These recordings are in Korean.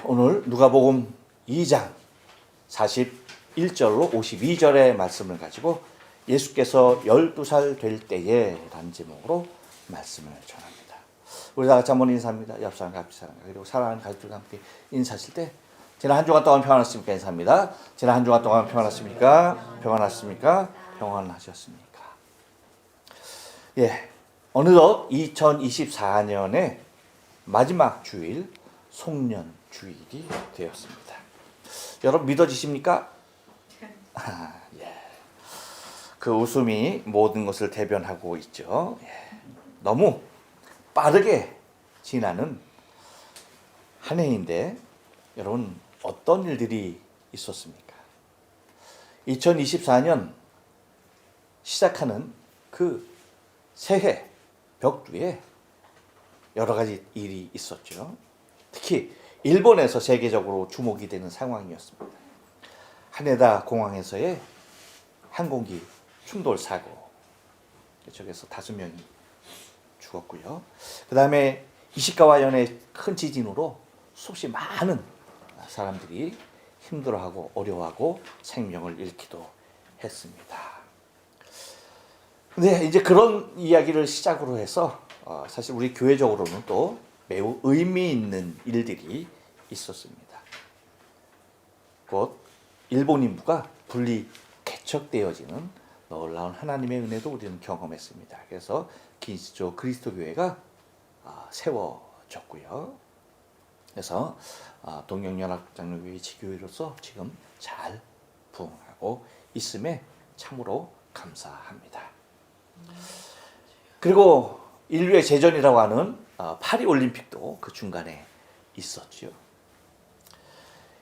오늘 누가복음 2장 41절로 52절의 말씀을 가지고 예수께서 12살 될 때에 라는 제목으로 말씀을 전합니다. 우리 다 같이 한번 인사합니다. 옆 사람과 앞 사람과 그리고 사랑하는 가족들과 함께 인사하실 때 지난 한 주간 동안 평안하셨습니까? 인사합니다. 지난 한 주간 동안 평안하셨습니까? 평안하셨습니까? 평안하셨습니까? 어느덧 2024년의 마지막 주일 송년 주일이 되었습니다. 여러분 믿어지십니까? 그 웃음이 모든 것을 대변하고 있죠. 너무 빠르게 지나는 한 해인데 여러분 어떤 일들이 있었습니까? 2024년 시작하는 그 새해 벽두에 여러 가지 일이 있었죠. 특히 일본에서 세계적으로 주목이 되는 상황이었습니다. 하네다 공항에서의 항공기 충돌 사고, 저기서 5명이 죽었고요. 그 다음에 이시카와현의 큰 지진으로 수없이 많은 사람들이 힘들어하고 어려워하고 생명을 잃기도 했습니다. 근데 이제 그런 이야기를 시작으로 해서 사실 우리 교회적으로는 또 매우 의미 있는 일들이 있었습니다. 곧 일본 인부가 분리 개척되어지는 놀라운 하나님의 은혜도 우리는 경험했습니다. 그래서 기시조 그리스도교회가 세워졌고요. 그래서 동경연합장로교회 지교회로서 지금 잘 부흥하고 있음에 참으로 감사합니다. 그리고 인류의 재전이라고 하는 파리 올림픽도 그 중간에 있었죠.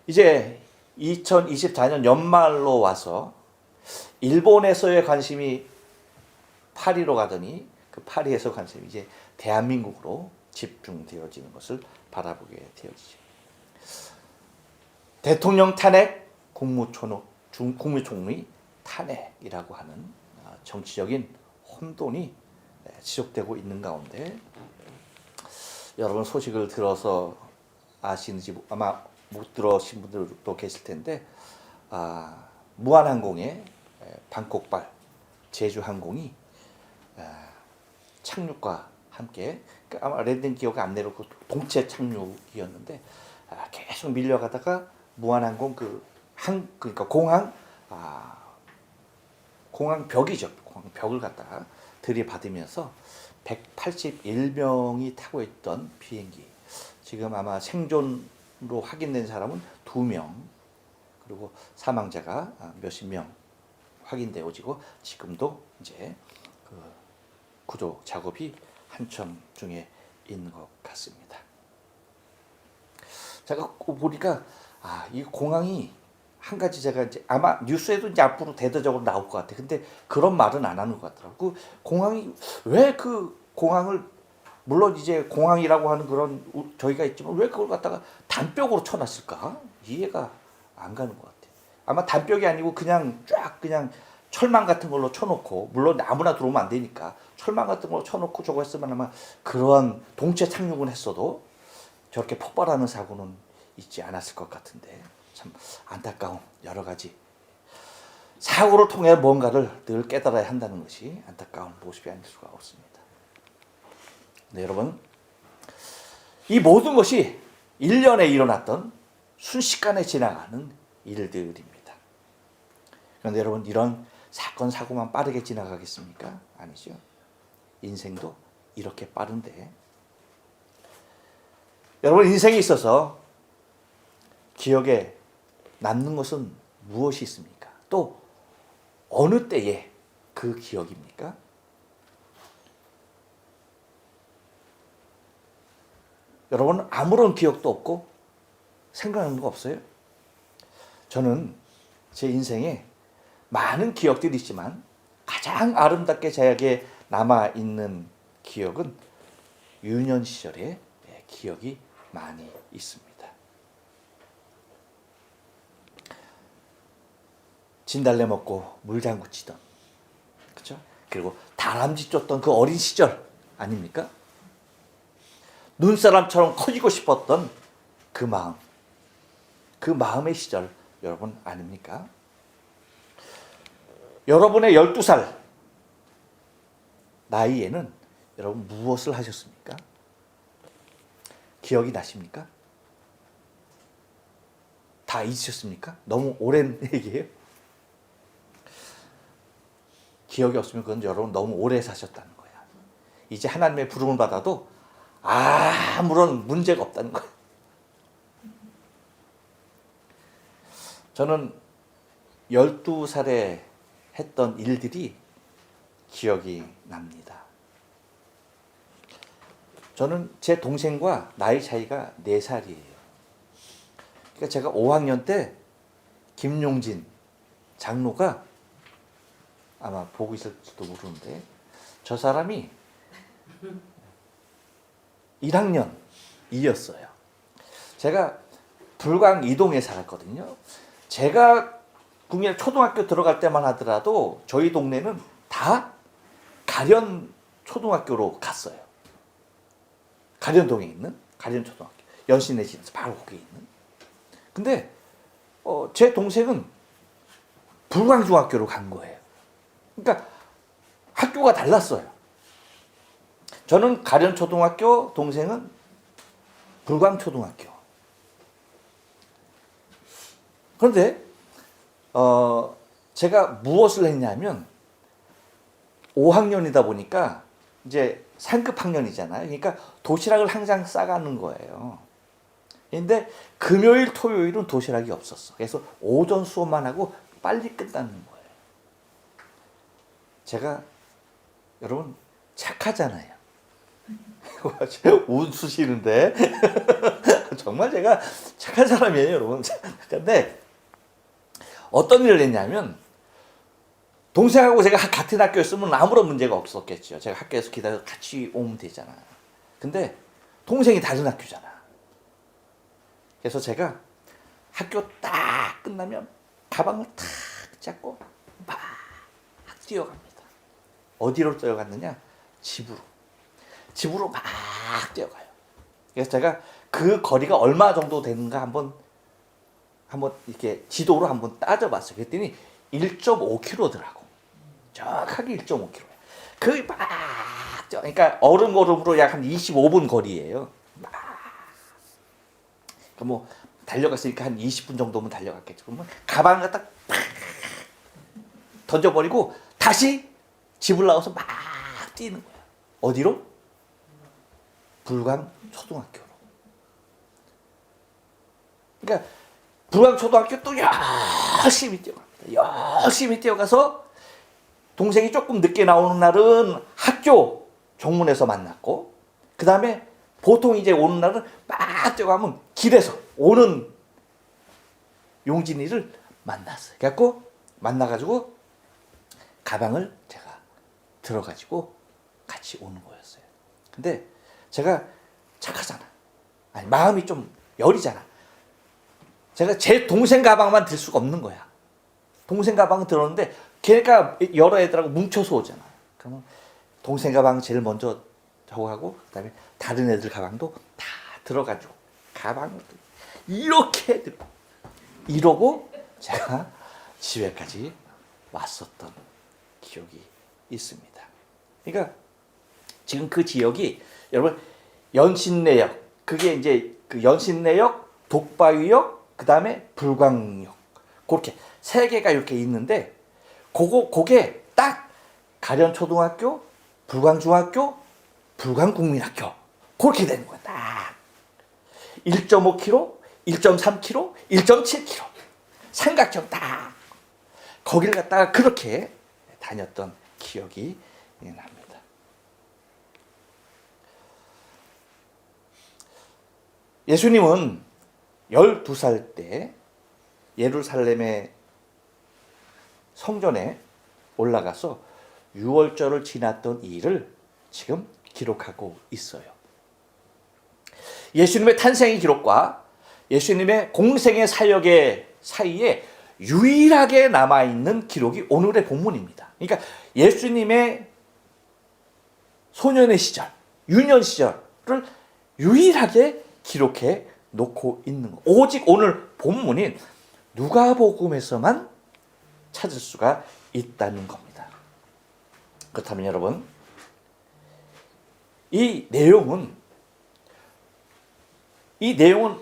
이제 2024년 연말로 와서 일본에서의 관심이 파리로 가더니 그 파리에서 관심이 이제 대한민국으로 집중되어지는 것을 바라보게 되어지죠. 대통령 탄핵, 국무총리 탄핵이라고 하는 정치적인 혼돈이 지속되고 있는 가운데 여러분 소식을 들어서 아시는지 아마 못 들으신 분들도 계실 텐데 무한항공의 방콕발 제주항공이 착륙과 함께 아마 랜딩 기어가 안 내려오고 동체 착륙이었는데 계속 밀려가다가 무한항공 그러니까 공항 벽이죠. 공항 벽을 갖다가 들이받으면서 181명이 타고 있던 비행기, 지금 아마 생존으로 확인된 사람은 2명, 그리고 사망자가 몇십 명 확인되어지고 지금도 이제 그 구조 작업이 한참 중에 있는 것 같습니다. 제가 보니까 이 공항이 한 가지 제가 이제 아마 뉴스에도 이제 앞으로 대대적으로 나올 것 같아. 근데 그런 말은 안 하는 것 같더라고. 공항이 왜 그 공항을, 물론 이제 공항이라고 하는 그런 저희가 있지만 왜 그걸 갖다가 단벽으로 쳐놨을까? 이해가 안 가는 것 같아. 아마 단벽이 아니고 그냥 쫙 그냥 철망 같은 걸로 쳐놓고, 물론 아무나 들어오면 안 되니까 철망 같은 걸로 쳐놓고 저거 했으면 아마 그런 동체 착륙은 했어도 저렇게 폭발하는 사고는 있지 않았을 것 같은데. 참 안타까운 여러 가지 사고를 통해 뭔가를 늘 깨달아야 한다는 것이 안타까운 모습이 아닐 수가 없습니다. 네, 여러분, 이 모든 것이 1년에 일어났던 순식간에 지나가는 일들입니다. 그런데 여러분, 이런 사건 사고만 빠르게 지나가겠습니까? 아니죠. 인생도 이렇게 빠른데, 여러분, 인생에 있어서 기억에 남는 것은 무엇이 있습니까? 또 어느 때에 그 기억입니까? 여러분, 아무런 기억도 없고 생각나는 거 없어요? 저는 제 인생에 많은 기억들이 있지만 가장 아름답게 저에게 남아있는 기억은 유년 시절의 기억이 많이 있습니다. 진달래 먹고 물장구 치던, 그렇죠? 그리고 다람쥐 쫓던 그 어린 시절 아닙니까? 눈사람처럼 커지고 싶었던 그 마음, 그 마음의 시절 여러분 아닙니까? 여러분의 12살 나이에는 여러분 무엇을 하셨습니까? 기억이 나십니까? 다 잊으셨습니까? 너무 오랜 얘기예요. 기억이 없으면 그건 여러분 너무 오래 사셨다는 거야. 이제 하나님의 부름을 받아도 아무런 문제가 없다는 거야. 저는 12살에 했던 일들이 기억이 납니다. 저는 제 동생과 나이 차이가 4살이에요. 그러니까 제가 5학년 때 김용진 장로가 아마 보고 있을지도 모르는데 저 사람이 1학년이었어요. 제가 불광 이동에 살았거든요. 제가 국민 초등학교 들어갈 때만 하더라도 저희 동네는 다 가련 초등학교로 갔어요. 가련동에 있는 가련 초등학교. 연신내시에서 바로 거기에 있는. 근데 제 동생은 불광중학교로 간 거예요. 그러니까 학교가 달랐어요. 저는 가련초등학교, 동생은 불광초등학교. 그런데 제가 무엇을 했냐면 5학년이다 보니까 이제 상급 학년이잖아요. 그러니까 도시락을 항상 싸가는 거예요. 근데 금요일, 토요일은 도시락이 없었어. 그래서 오전 수업만 하고 빨리 끝나는 거예요. 제가 여러분 착하잖아요. 웃으시는데 정말 제가 착한 사람이에요, 여러분. 근데 어떤 일을 했냐면 동생하고 제가 같은 학교였으면 아무런 문제가 없었겠죠. 제가 학교에서 기다려서 같이 오면 되잖아. 근데 동생이 다른 학교잖아. 그래서 제가 학교 딱 끝나면 가방을 탁 잡고 막 뛰어갑니다. 어디로 뛰어갔느냐? 집으로 막 뛰어가요. 그래서 제가 그 거리가 얼마 정도 되는가 한번 이렇게 지도로 한번 따져봤어요. 그랬더니 1.5km더라고. 정확하게 1.5km. 그러니까 얼음으로 약 한 25분 거리예요. 뭐 달려갔으니까 한 20분 정도면 달려갔겠죠. 그러면 가방을 갖다 팍 던져버리고 다시 집을 나와서 막 뛰는 거야. 어디로? 불광 초등학교로. 그러니까 불광 초등학교 또 열심히 뛰어갑니다. 열심히 뛰어가서 동생이 조금 늦게 나오는 날은 학교 정문에서 만났고, 그 다음에 보통 이제 오는 날은 막 뛰어가면 길에서 오는 용진이를 만났어요. 그래갖고 만나가지고 가방을 제가 들어가지고 같이 오는 거였어요. 근데 제가 착하잖아. 아니, 마음이 좀 여리잖아. 제가 제 동생 가방만 들 수가 없는 거야. 동생 가방은 들었는데 걔가 여러 애들하고 뭉쳐서 오잖아. 그러면 동생 가방 제일 먼저 저거 하고 그다음에 다른 애들 가방도 다 들어가지고 가방을 이렇게 들고 이러고 제가 집에까지 왔었던 기억이 있습니다. 그러니까 지금 그 지역이 여러분 연신내역, 그게 이제 그 연신내역, 독바위역, 그 다음에 불광역, 그렇게 세 개가 이렇게 있는데 그게 딱 가련초등학교, 불광중학교, 불광국민학교 그렇게 되는 거야. 딱 1.5km, 1.3km, 1.7km 삼각형 딱 거기를 갖다가 그렇게 다녔던 기억이 납니다. 예수님은 12살 때 예루살렘의 성전에 올라가서 유월절을 지났던 일을 지금 기록하고 있어요. 예수님의 탄생의 기록과 예수님의 공생의 사역의 사이에 유일하게 남아있는 기록이 오늘의 본문입니다. 그러니까 예수님의 소년의 시절, 유년 시절을 유일하게 기록해 놓고 있는 거. 오직 오늘 본문인 누가복음에서만 찾을 수가 있다는 겁니다. 그렇다면 여러분, 이 내용은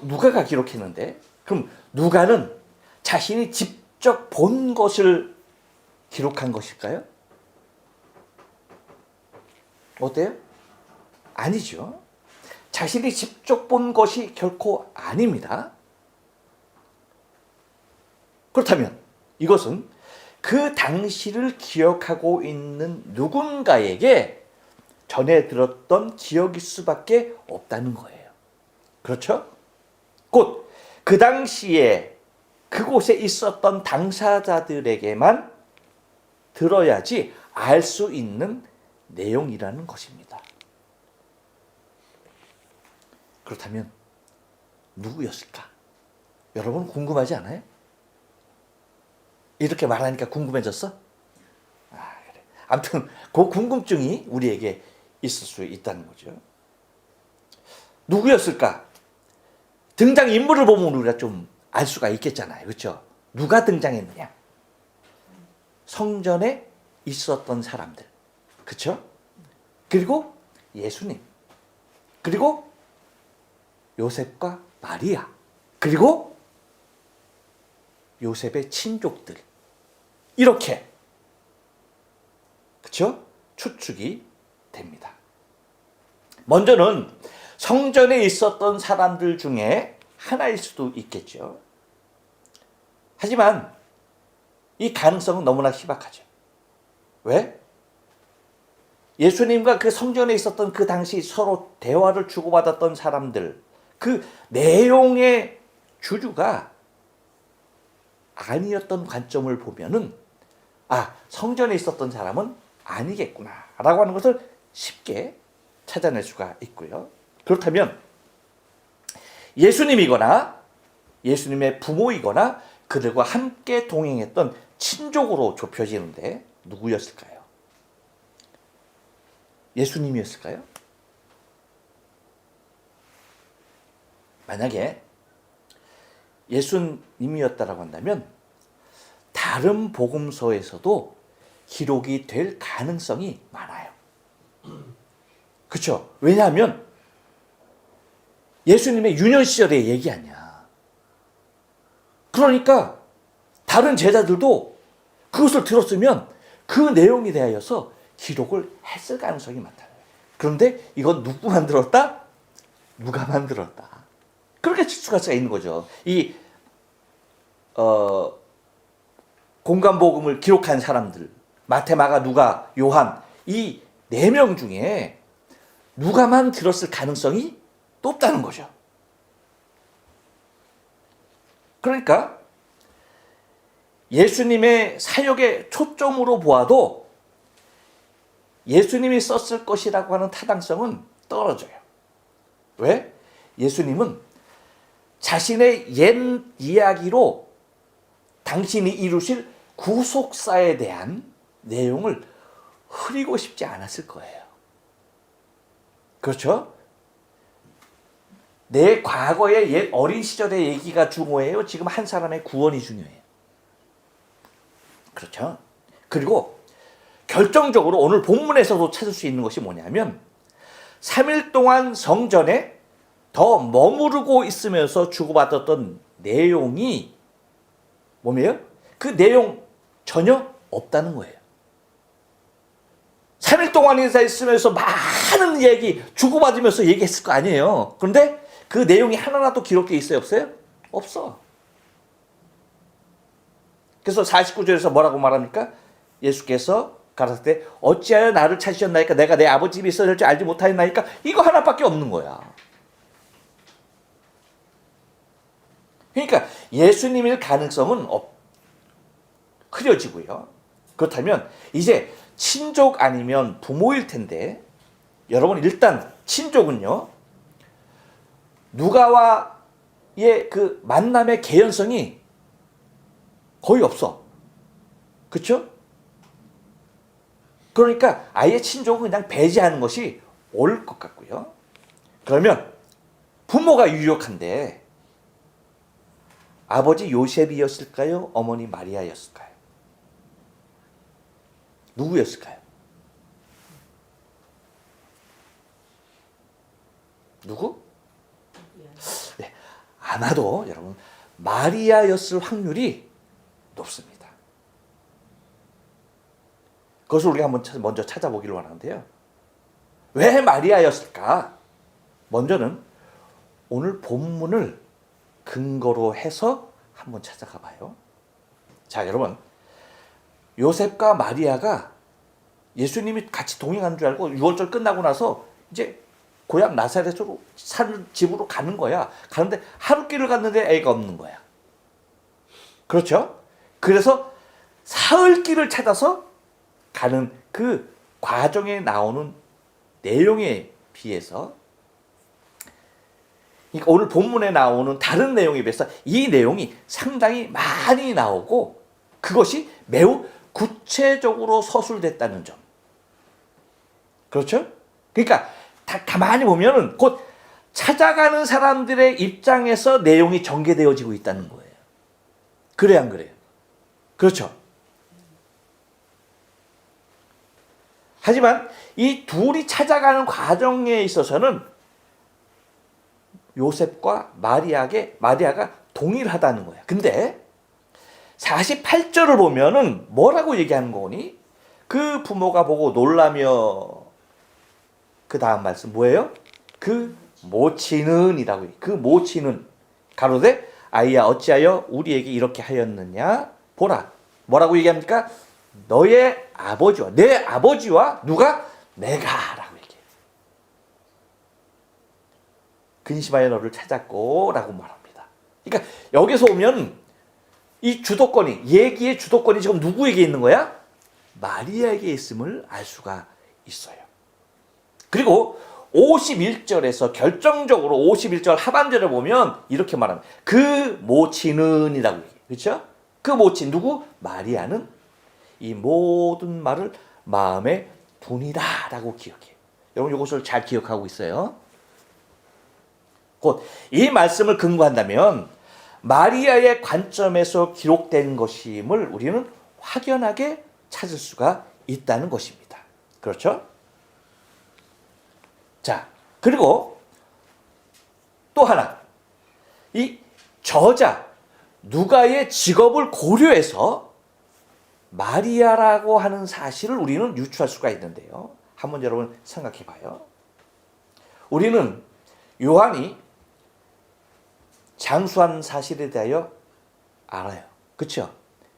누가가 기록했는데, 그럼 누가는 자신이 직접 본 것을 기록한 것일까요? 어때요? 아니죠. 자신이 직접 본 것이 결코 아닙니다. 그렇다면 이것은 그 당시를 기억하고 있는 누군가에게 전해 들었던 기억일 수밖에 없다는 거예요. 그렇죠? 곧 그 당시에 그곳에 있었던 당사자들에게만 들어야지 알 수 있는 내용이라는 것입니다. 그렇다면 누구였을까? 여러분 궁금하지 않아요? 이렇게 말하니까 궁금해졌어? 그래. 아무튼 그 궁금증이 우리에게 있을 수 있다는 거죠. 누구였을까? 등장인물을 보면 우리가 좀 알 수가 있겠잖아요. 그렇죠? 누가 등장했느냐? 성전에 있었던 사람들. 그렇죠? 그리고 예수님. 그리고 요셉과 마리아. 그리고 요셉의 친족들. 이렇게, 그렇죠? 추측이 됩니다. 먼저는 성전에 있었던 사람들 중에 하나일 수도 있겠죠. 하지만 이 가능성은 너무나 희박하죠. 왜? 예수님과 그 성전에 있었던 그 당시 서로 대화를 주고받았던 사람들, 그 내용의 주주가 아니었던 관점을 보면은 성전에 있었던 사람은 아니겠구나 라고 하는 것을 쉽게 찾아낼 수가 있고요. 그렇다면 예수님이거나 예수님의 부모이거나 그들과 함께 동행했던 친족으로 좁혀지는데 누구였을까요? 예수님이었을까요? 만약에 예수님이었다라고 한다면 다른 복음서에서도 기록이 될 가능성이 많아요. 그렇죠? 왜냐하면 예수님의 유년 시절의 얘기 아니야. 그러니까 다른 제자들도 그것을 들었으면 그 내용에 대하여서 기록을 했을 가능성이 많다. 그런데 이건 누구 만들었다? 누가 만들었다. 그렇게 추측할 수가 있는 거죠. 이 공간복음을 기록한 사람들, 마태, 마가, 누가, 요한, 이 4명 중에 누가만 들었을 가능성이 높다는 거죠. 그러니까 예수님의 사역의 초점으로 보아도 예수님이 썼을 것이라고 하는 타당성은 떨어져요. 왜? 예수님은 자신의 옛 이야기로 당신이 이루실 구속사에 대한 내용을 흐리고 싶지 않았을 거예요. 그렇죠? 내 과거의 옛 어린 시절의 얘기가 중요해요? 지금 한 사람의 구원이 중요해요? 그렇죠? 그리고 결정적으로 오늘 본문에서도 찾을 수 있는 것이 뭐냐면 3일 동안 성전에 더 머무르고 있으면서 주고받았던 내용이 뭐예요? 그 내용 전혀 없다는 거예요. 3일 동안 있으면서 많은 얘기 주고받으면서 얘기했을 거 아니에요. 그런데 그 내용이 하나라도 기록되어 있어요? 없어요? 없어. 그래서 49절에서 뭐라고 말합니까? 예수께서 가라사대 어찌하여 나를 찾으셨나이까? 내가 내 아버지 집에 있어야 될 줄 알지 못하였나이까? 이거 하나밖에 없는 거야. 그러니까 예수님일 가능성은 흐려지고요. 그렇다면 이제 친족 아니면 부모일 텐데 여러분 일단 친족은요. 누가와의 그 만남의 개연성이 거의 없어. 그렇죠? 그러니까 아예 친족은 그냥 배제하는 것이 옳을 것 같고요. 그러면 부모가 유력한데 아버지 요셉이었을까요? 어머니 마리아였을까요? 누구였을까요? 누구? 네, 아마도 여러분 마리아였을 확률이 높습니다. 그것을 우리가 한번 먼저 찾아보기를 원하는데요. 왜 마리아였을까? 먼저는 오늘 본문을 근거로 해서 한번 찾아가 봐요. 자, 여러분. 요셉과 마리아가 예수님이 같이 동행하는 줄 알고 6월절 끝나고 나서 이제 고향 나사렛으로 사는 집으로 가는 거야. 가는데 하루 길을 갔는데 애가 없는 거야. 그렇죠? 그래서 사흘 길을 찾아서 가는 그 과정에 나오는 내용에 비해서, 그러니까 오늘 본문에 나오는 다른 내용에 비해서 이 내용이 상당히 많이 나오고 그것이 매우 구체적으로 서술됐다는 점. 그렇죠? 그러니까 다 가만히 보면은 곧 찾아가는 사람들의 입장에서 내용이 전개되어지고 있다는 거예요. 그래 안 그래요? 그렇죠? 하지만 이 둘이 찾아가는 과정에 있어서는 요셉과 마리아가 동일하다는 거야. 근데 48절을 보면은 뭐라고 얘기하는 거니? 그 부모가 보고 놀라며, 그 다음 말씀 뭐예요? 그 모친은 이라고 해요. 그 모친은 가로되 아이야 어찌하여 우리에게 이렇게 하였느냐? 보라. 뭐라고 얘기합니까? 너의 아버지와 내 아버지와 누가? 내가 라고 얘기해요. 근심하여 너를 찾았고 라고 말합니다. 그러니까 여기서 오면 이 주도권이, 얘기의 주도권이 지금 누구에게 있는 거야? 마리아에게 있음을 알 수가 있어요. 그리고 51절에서 결정적으로 51절 하반절에 보면 이렇게 말합니다. 그 모친은 이라고 얘기해요. 그렇죠? 그 모친 누구? 마리아는 이 모든 말을 마음에 두니라 라고 기억해요. 여러분 이것을 잘 기억하고 있어요. 곧 이 말씀을 근거한다면 마리아의 관점에서 기록된 것임을 우리는 확연하게 찾을 수가 있다는 것입니다. 그렇죠? 자, 그리고 또 하나. 이 저자 누가의 직업을 고려해서 마리아라고 하는 사실을 우리는 유추할 수가 있는데요. 한번 여러분 생각해 봐요. 우리는 요한이 장수한 사실에 대하여 알아요. 그렇죠?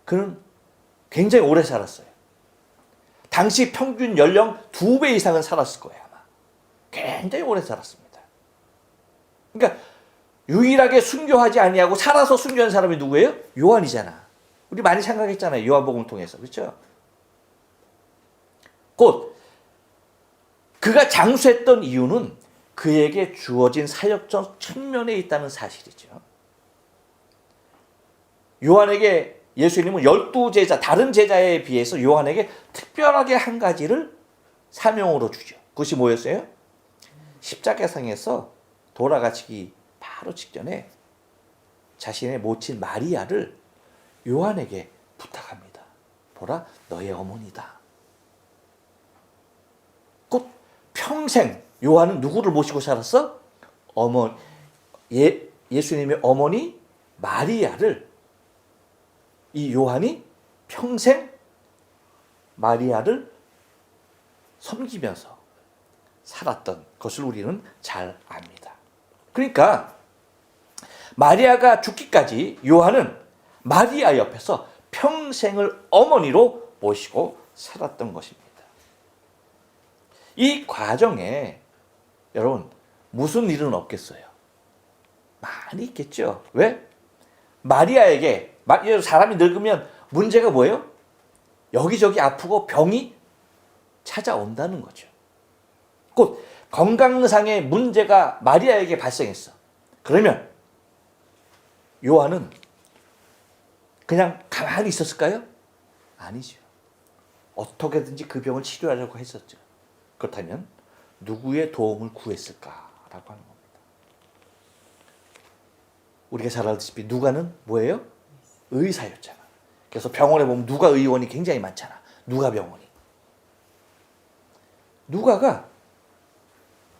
그는 굉장히 오래 살았어요. 당시 평균 연령 2배 이상은 살았을 거예요. 아마. 굉장히 오래 살았습니다. 그러니까 유일하게 순교하지 아니하고 살아서 순교한 사람이 누구예요? 요한이잖아. 우리 많이 생각했잖아요. 요한복음을 통해서. 그렇죠? 곧 그가 장수했던 이유는 그에게 주어진 사역적 측면에 있다는 사실이죠. 요한에게 예수님은 12제자, 다른 제자에 비해서 요한에게 특별하게 한 가지를 사명으로 주죠. 그것이 뭐였어요? 십자가상에서 돌아가시기 바로 직전에 자신의 모친 마리아를 요한에게 부탁합니다. 보라, 너의 어머니다. 곧 평생 요한은 누구를 모시고 살았어? 예수님의 어머니 마리아를, 이 요한이 평생 마리아를 섬기면서 살았던 것을 우리는 잘 압니다. 그러니까 마리아가 죽기까지 요한은 마리아 옆에서 평생을 어머니로 모시고 살았던 것입니다. 이 과정에 여러분 무슨 일은 없겠어요? 많이 있겠죠. 왜? 마리아에게, 사람이 늙으면 문제가 뭐예요? 여기저기 아프고 병이 찾아온다는 거죠. 곧 건강상의 문제가 마리아에게 발생했어. 그러면 요한은 그냥 가만히 있었을까요? 아니죠. 어떻게든지 그 병을 치료하려고 했었죠. 그렇다면 누구의 도움을 구했을까라고 하는 겁니다. 우리가 잘 알다시피 누가는 뭐예요? 의사였잖아. 그래서 병원에 보면 누가 의원이 굉장히 많잖아. 누가 병원이. 누가가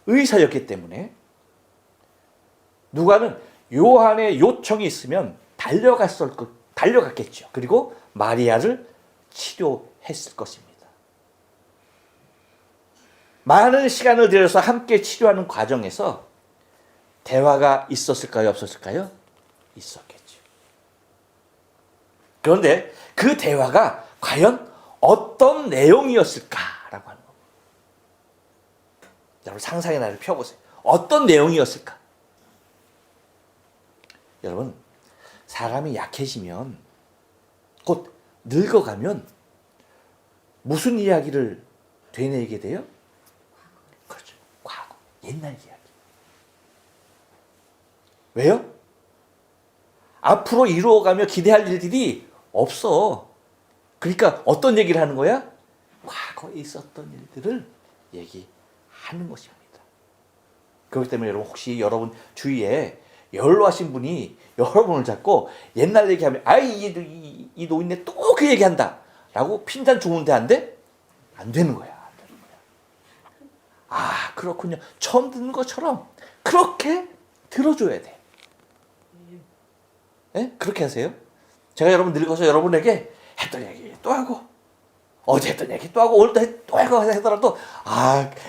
의사였기 때문에 누가는 요한의 요청이 있으면 달려갔겠죠. 그리고 마리아를 치료했을 것입니다. 많은 시간을 들여서 함께 치료하는 과정에서 대화가 있었을까요? 없었을까요? 있었겠죠. 그런데 그 대화가 과연 어떤 내용이었을까라고 하는 겁니다. 여러분 상상의 나를 펴보세요. 어떤 내용이었을까? 여러분 사람이 약해지면 곧 늙어가면 무슨 이야기를 되뇌게 돼요? 그렇죠. 과거, 옛날 이야기. 왜요? 앞으로 이루어가며 기대할 일들이 없어. 그러니까 어떤 얘기를 하는 거야? 과거에 있었던 일들을 얘기하는 것입니다. 그렇기 때문에 여러분 혹시 여러분 주위에 연로하신 분이 여러분을 잡고 옛날 얘기하면 이 노인네 또 그 얘기한다 라고 핀잔 주문대 안 돼? 안 되는 거야. 안 되는 거야. 아 그렇군요. 처음 듣는 것처럼 그렇게 들어줘야 돼. 네? 그렇게 하세요. 제가 여러분 늙어서 여러분에게 했던 얘기 또 하고 어제 했던 얘기 또 하고 오늘도 또 하고 하더라도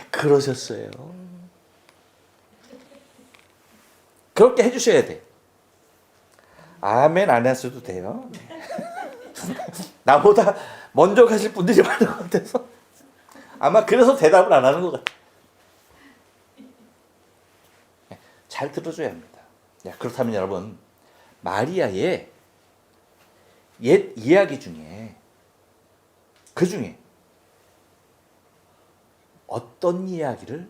그러셨어요. 그렇게 해주셔야 돼. 아멘 안 하셔도 돼요. 나보다 먼저 가실 분들이 많은 것 같아서 아마 그래서 대답을 안 하는 것 같아요. 잘 들어줘야 합니다. 그렇다면 여러분 마리아의 옛 이야기 중에 그 중에 어떤 이야기를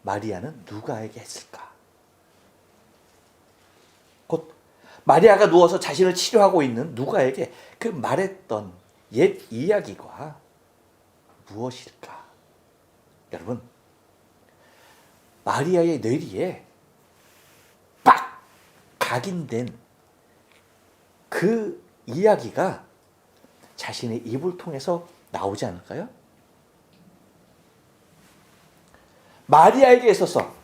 마리아는 누가에게 했을까? 곧 마리아가 누워서 자신을 치료하고 있는 누가에게 그 말했던 옛 이야기가 무엇일까? 여러분 마리아의 뇌리에 빡 각인된 그 이야기가 자신의 입을 통해서 나오지 않을까요? 마리아에게 있어서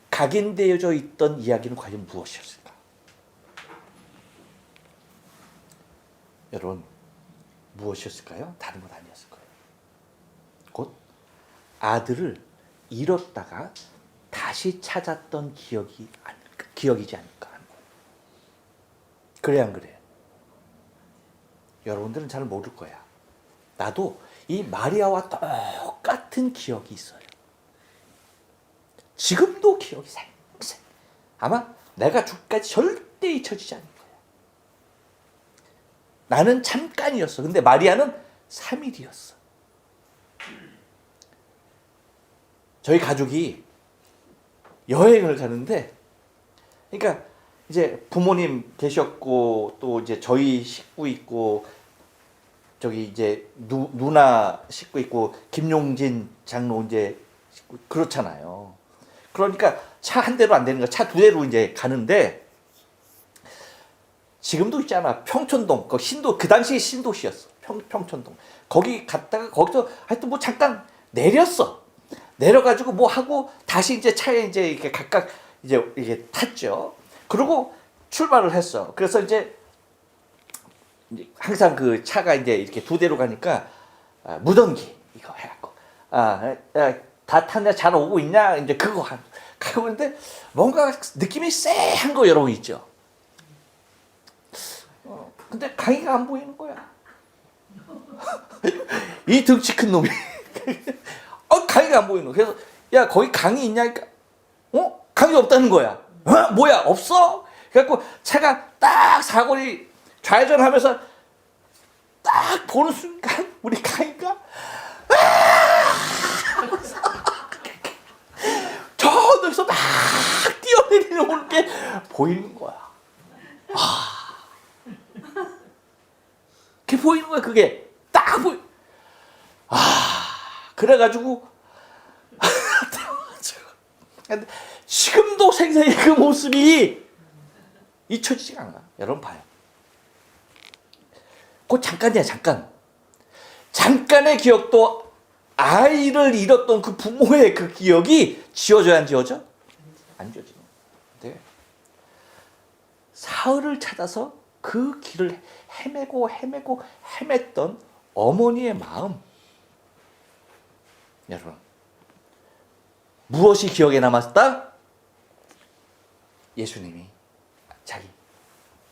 각인되어져 있던 이야기는 과연 무엇이었을까? 여러분 무엇이었을까요? 다른 건 아니었을 거예요. 곧 아들을 잃었다가 다시 찾았던 기억이지 않을까 하는 거예요. 그래 안 그래요? 여러분들은 잘 모를 거야. 나도 이 마리아와 똑같은 기억이 있어요. 지금도 기억이 생생. 아마 내가 죽기까지 절대 잊혀지지 않을 거야. 나는 잠깐이었어. 근데 마리아는 3일이었어. 저희 가족이 여행을 가는데, 그러니까 이제 부모님 계셨고 또 이제 저희 식구 있고 저기 이제 누나 식구 있고 김용진 장로 이제 식구 그렇잖아요. 그러니까 차 한 대로 안 되는 거야. 차 두 대로 이제 가는데 지금도 있잖아. 평촌동 그 당시 신도시였어. 평촌동 거기 갔다가 거기서 하여튼 뭐 잠깐 내렸어. 내려가지고 뭐 하고 다시 이제 차에 이제 이렇게 각각 이제 이게 탔죠. 그리고 출발을 했어. 그래서 이제 항상 그 차가 이제 이렇게 두 대로 가니까 무전기 이거 해갖고 다 탔냐 잘 오고 있냐 이제 그거 가고 있는데 뭔가 느낌이 쎄한 거 여러분 있죠. 근데 강이가 안 보이는 거야. 이 덩치 큰 놈이 강이가 안 보이는 거야. 그래서 야 거기 강이 있냐니까 강이 없다는 거야. 뭐야 없어? 그래갖고 차가 딱 사거리 좌회전하면서 딱 보는 순간 우리 강이가 저기서 막 뛰어내리는 게 보이는 거야. 그게 보이는 거야. 그게 딱 보이. 그래가지고 지금도 생생히 그 모습이 잊혀지지가 않아. 여러분 봐요. 그 잠깐이야, 잠깐. 잠깐의 기억도 아이를 잃었던 그 부모의 그 기억이 지워져야 안 지워져? 안 지워지는 거예요. 사흘을 찾아서 그 길을 헤맸던 어머니의 마음. 여러분, 무엇이 기억에 남았다?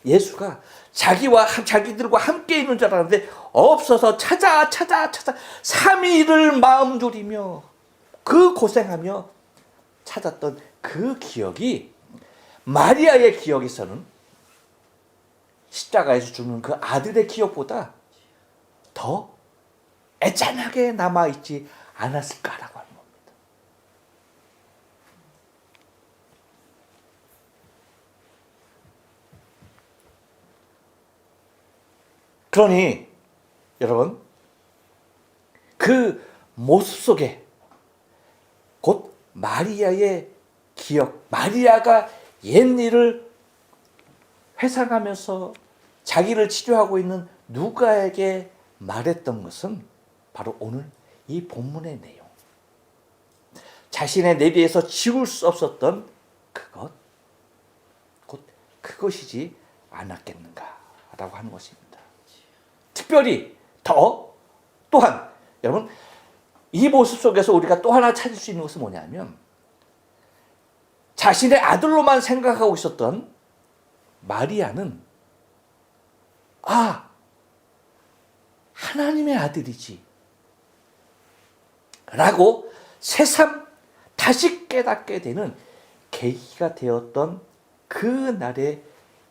예수가 자기들과 함께 있는 줄 알았는데 없어서 찾아 3일을 마음 졸이며 그 고생하며 찾았던 그 기억이 마리아의 기억에서는 십자가에서 죽는 그 아들의 기억보다 더 애잔하게 남아있지 않았을까라고 하는 겁니다. 그러니 여러분, 그 모습 속에 곧 마리아의 기억, 마리아가 옛일을 회상하면서 자기를 치료하고 있는 누가에게 말했던 것은 바로 오늘 이 본문의 내용. 자신의 내리에서 지울 수 없었던 그것, 곧 그것이지 않았겠는가라고 하는 것입니다. 특별히 또한 여러분, 이 모습 속에서 우리가 또 하나 찾을 수 있는 것은 뭐냐면, 자신의 아들로만 생각하고 있었던 마리아는 하나님의 아들이지 라고 새삼 다시 깨닫게 되는 계기가 되었던 그 날의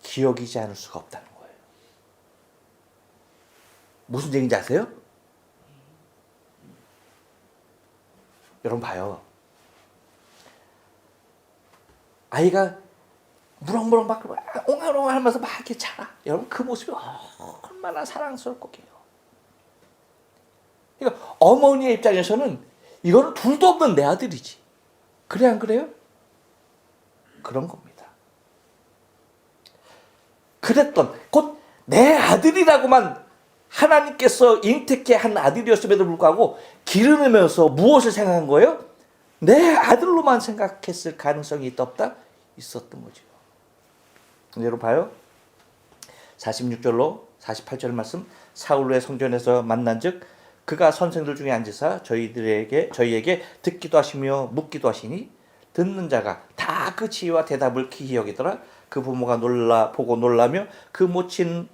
기억이지 않을 수가 없다는 거예요. 무슨 얘기인지 아세요? 여러분 봐요. 아이가 무럭무럭 막 옹알옹알 하면서 막 이렇게 자라. 여러분 그 모습이 얼마나 사랑스럽고게요. 그러니까 어머니의 입장에서는 이거는 둘도 없는 내 아들이지. 그래 안 그래요? 그런 겁니다. 그랬던 곧 내 아들이라고만 하나님께서 잉태케 한 아들이었음에도 불구하고 기르면서 무엇을 생각한 거예요? 내 아들로만 생각했을 가능성이 있다 없다? 있었던 거죠. 여러분 봐요. 46절로 48절 말씀, 사울의 성전에서 만난즉 그가 선생들 중에 앉으사 저희에게 듣기도 하시며 묻기도 하시니 듣는 자가 다 그 지혜와 대답을 기이 여기더라. 그 부모가 보고 놀라며 그 모친은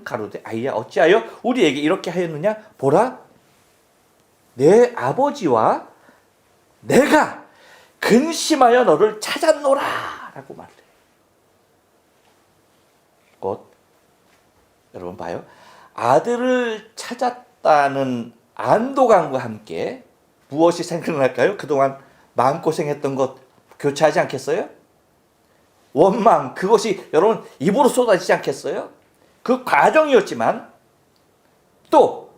가로되 아이야 어찌하여 우리에게 이렇게 하였느냐? 보라, 내 아버지와 내가 근심하여 너를 찾았노라 라고 말해. 곧 여러분 봐요. 아들을 찾았다는 안도감과 함께 무엇이 생각날까요? 그동안 마음고생했던 것 교차하지 않겠어요? 원망, 그것이 여러분 입으로 쏟아지지 않겠어요? 그 과정이었지만 또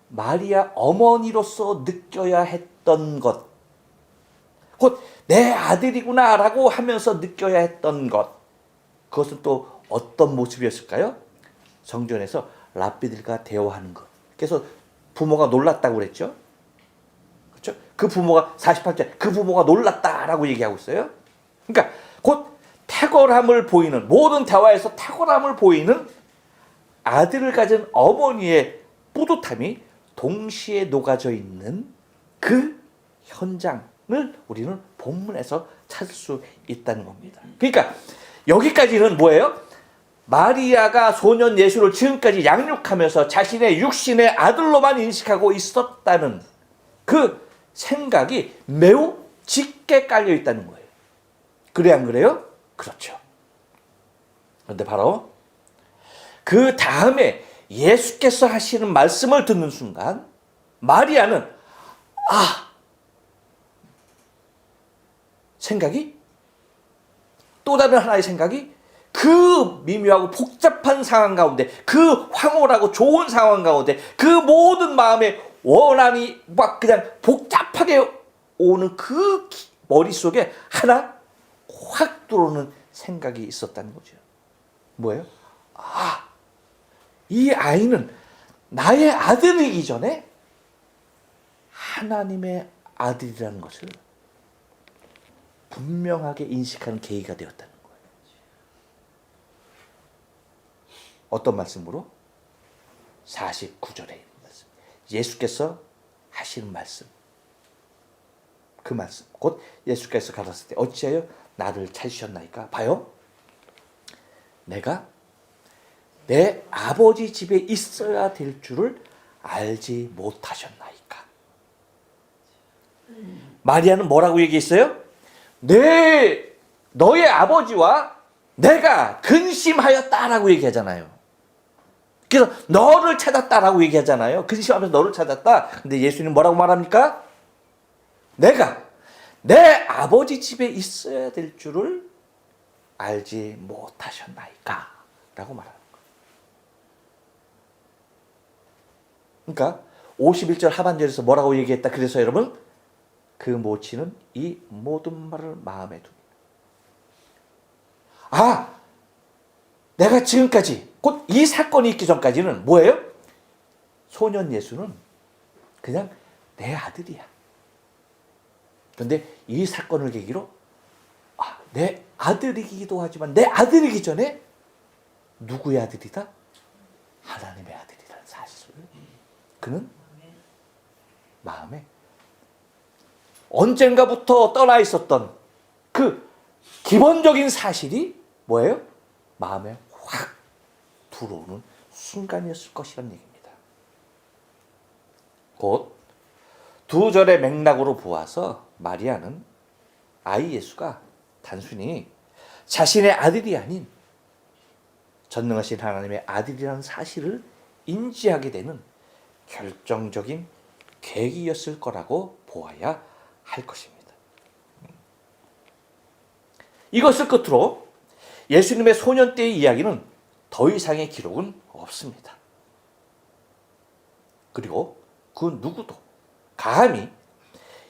마리아 어머니로서 느껴야 했던 것, 곧 내 아들이구나 라고 하면서 느껴야 했던 것, 그것은 또 어떤 모습이었을까요? 성전에서 랍비들과 대화하는 것. 그래서 부모가 놀랐다고 그랬죠. 그렇죠? 그 부모가 48절 그 부모가 놀랐다라고 얘기하고 있어요. 그러니까 곧 탁월함을 보이는, 모든 대화에서 탁월함을 보이는 아들을 가진 어머니의 뿌듯함이 동시에 녹아져 있는 그 현장을 우리는 본문에서 찾을 수 있다는 겁니다. 그러니까 여기까지는 뭐예요? 마리아가 소년 예수를 지금까지 양육하면서 자신의 육신의 아들로만 인식하고 있었다는 그 생각이 매우 짙게 깔려 있다는 거예요. 그래 안 그래요? 그렇죠. 그런데 바로 그 다음에 예수께서 하시는 말씀을 듣는 순간 마리아는 생각이, 또 다른 하나의 생각이, 그 미묘하고 복잡한 상황 가운데, 그 황홀하고 좋은 상황 가운데, 그 모든 마음의 원한이 막 그냥 복잡하게 오는 그 머릿속에 하나 확 들어오는 생각이 있었다는 거죠. 뭐예요? 아, 이 아이는 나의 아들이기 전에 하나님의 아들이라는 것을 분명하게 인식하는 계기가 되었다는 거예요. 어떤 말씀으로? 49절에 있는 말씀. 예수께서 하시는 말씀. 그 말씀. 곧 예수께서 가셨을 때 어찌하여 나를 찾으셨나이까? 봐요. 내가 내 아버지 집에 있어야 될 줄을 알지 못하셨나이까? 마리아는 뭐라고 얘기했어요? 너의 아버지와 내가 근심하였다라고 얘기하잖아요. 그래서 너를 찾았다라고 얘기하잖아요. 근심하면서 너를 찾았다. 근데 예수님 뭐라고 말합니까? 내가 내 아버지 집에 있어야 될 줄을 알지 못하셨나이까? 라고 말하는 거예요. 그러니까 51절 하반절에서 뭐라고 얘기했다. 그래서 여러분, 그 모친은 이 모든 말을 마음에 둡니다. 아, 내가 지금까지 곧 이 사건이 있기 전까지는 뭐예요? 소년 예수는 그냥 내 아들이야. 그런데 이 사건을 계기로 내 아들이기도 하지만 내 아들이기 전에 누구의 아들이다? 하나님의 아들이라는 사실을 그는 마음에 언젠가부터 떠나 있었던 그 기본적인 사실이 뭐예요? 마음에 확 들어오는 순간이었을 것이라는 얘기입니다. 곧 두 절의 맥락으로 보아서 마리아는 아이 예수가 단순히 자신의 아들이 아닌 전능하신 하나님의 아들이라는 사실을 인지하게 되는 결정적인 계기였을 거라고 보아야 할 것입니다. 이것을 끝으로 예수님의 소년 때의 이야기는 더 이상의 기록은 없습니다. 그리고 그 누구도 감히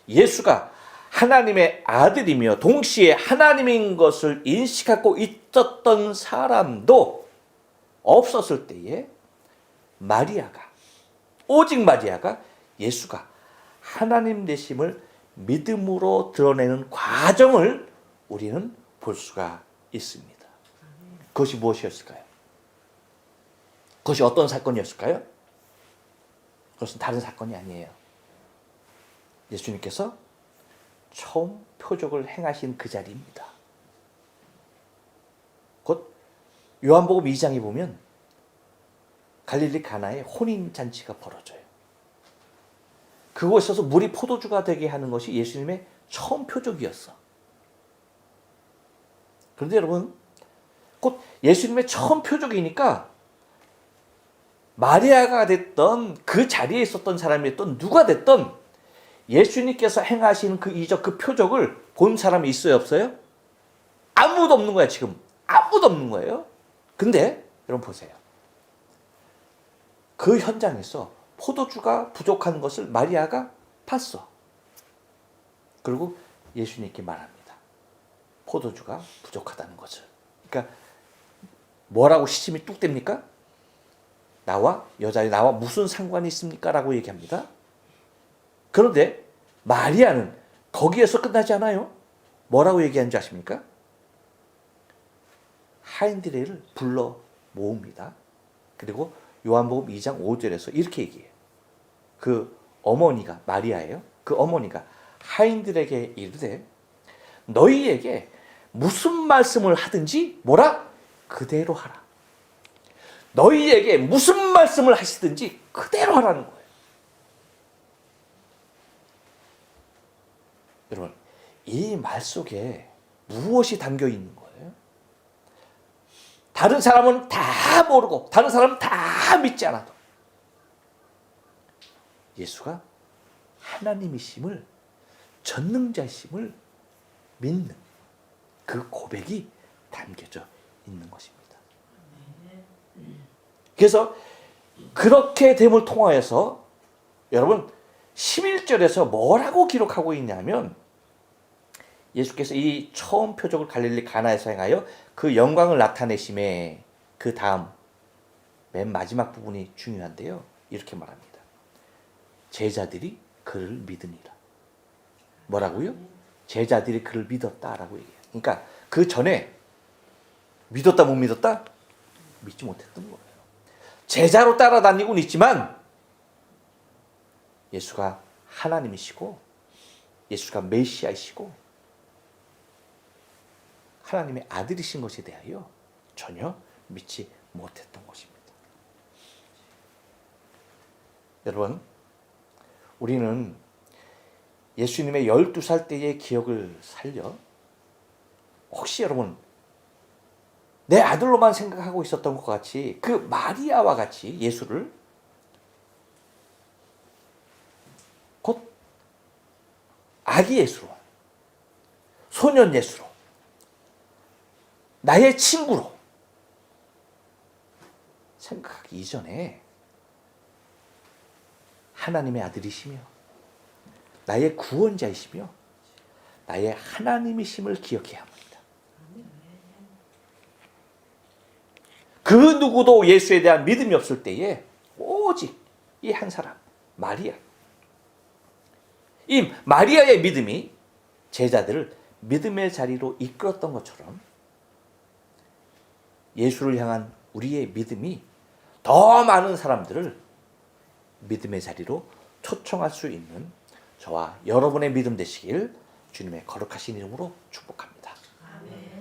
예수가 하나님의 아들이며 동시에 하나님인 것을 인식하고 있었던 사람도 없었을 때에 오직 마리아가 예수가 하나님 되심을 믿음으로 드러내는 과정을 우리는 볼 수가 있습니다. 그것이 무엇이었을까요? 그것이 어떤 사건이었을까요? 그것은 다른 사건이 아니에요. 예수님께서 처음 표적을 행하신 그 자리입니다. 곧 요한복음 2장에 보면 갈릴리 가나에 혼인잔치가 벌어져요. 그곳에서 물이 포도주가 되게 하는 것이 예수님의 처음 표적이었어. 그런데 여러분, 곧 예수님의 처음 표적이니까 마리아가 됐던 그 자리에 있었던 사람이 됐던 누가 됐던 예수님께서 행하신 그 이적, 그 표적을 본 사람이 있어요, 없어요? 아무도 없는 거야, 지금. 아무도 없는 거예요. 근데 여러분 보세요. 그 현장에서 포도주가 부족한 것을 마리아가 봤어. 그리고 예수님께 말합니다. 포도주가 부족하다는 것을. 그러니까 뭐라고 시침이 뚝 뗍니까? 나와 무슨 상관이 있습니까? 라고 얘기합니다. 그런데 마리아는 거기에서 끝나지 않아요. 뭐라고 얘기하는지 아십니까? 하인들을 불러 모읍니다. 그리고 요한복음 2장 5절에서 이렇게 얘기해요. 그 어머니가 마리아예요. 그 어머니가 하인들에게 이르되 너희에게 무슨 말씀을 하든지 뭐라? 그대로 하라. 너희에게 무슨 말씀을 하시든지 그대로 하라는 거예요. 여러분, 이 말 속에 무엇이 담겨 있는 거예요? 다른 사람은 다 모르고 다른 사람은 다 믿지 않아도 예수가 하나님이심을, 전능자이심을 믿는 그 고백이 담겨져 있는 것입니다. 그래서 그렇게 됨을 통하여서 여러분 11절에서 뭐라고 기록하고 있냐면 예수께서 이 처음 표적을 갈릴리 가나에서 행하여 그 영광을 나타내심에 그 다음 맨 마지막 부분이 중요한데요. 이렇게 말합니다. 제자들이 그를 믿으니라. 뭐라고요? 제자들이 그를 믿었다라고 얘기해요. 그러니까 그 전에 믿었다 못 믿었다? 믿지 못했던 거예요. 제자로 따라다니고는 있지만 예수가 하나님이시고 예수가 메시아이시고 하나님의 아들이신 것에 대하여 전혀 믿지 못했던 것입니다. 여러분, 우리는 예수님의 12살 때의 기억을 살려 혹시 여러분 내 아들로만 생각하고 있었던 것 같이 그 마리아와 같이 예수를 곧 아기 예수로, 소년 예수로, 나의 친구로 생각하기 이전에 하나님의 아들이시며 나의 구원자이시며 나의 하나님이심을 기억해야 합니다. 그 누구도 예수에 대한 믿음이 없을 때에 오직 이 한 사람 마리아, 이 마리아의 믿음이 제자들을 믿음의 자리로 이끌었던 것처럼 예수를 향한 우리의 믿음이 더 많은 사람들을 믿음의 자리로 초청할 수 있는 저와 여러분의 믿음 되시길 주님의 거룩하신 이름으로 축복합니다.